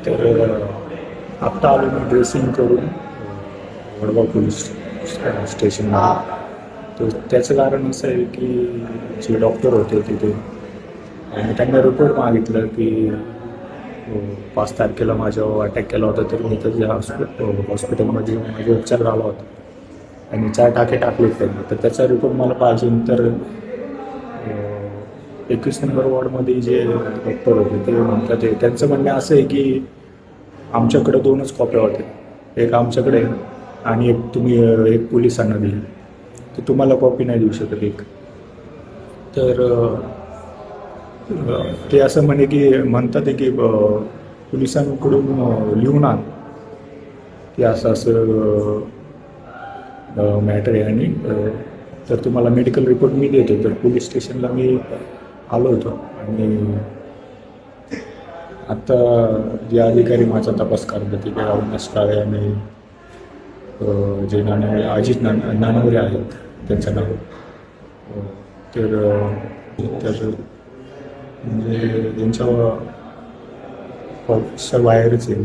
तर आत्ता आलो मी ड्रेसिंग करून वडगाव पोलीस स्टेशनला. तर त्याचं कारण असं आहे की जे डॉक्टर होते तिथे आणि त्यांना रिपोर्ट मागितलं की 5 तारखेला माझ्यावर अटॅक केला होता, तर मी तर हॉस्पिटलमध्ये माझे उपचार झाला होता आणि 4 टाके टाकलेत त्यांनी. तर त्याचा रिपोर्ट मला पाहिजे. तर 21 नंबर वॉर्डमध्ये जे डॉक्टर होते ते म्हणतात, त्यांचं म्हणणं असं आहे की आमच्याकडे 2च कॉप्या होत्या, एक आमच्याकडे आणि एक तुम्ही एक पोलिसांना दिली, तर तुम्हाला कॉपी नाही देऊ शकत एक. तर ते असं म्हणे की म्हणतात की पोलिसांकडून लिहून आण की असं असं मॅटर आहे आणि तर तुम्हाला मेडिकल रिपोर्ट मी देतो. तर पोलीस स्टेशनला मी आलो होतो आणि आत्ता जे अधिकारी माझा तपास करतात तिथे अविनाश काळे आणि जे अजित नानवरे आहेत त्यांचं नाव. तर तर म्हणजे त्यांच्या बाहेरच आहे.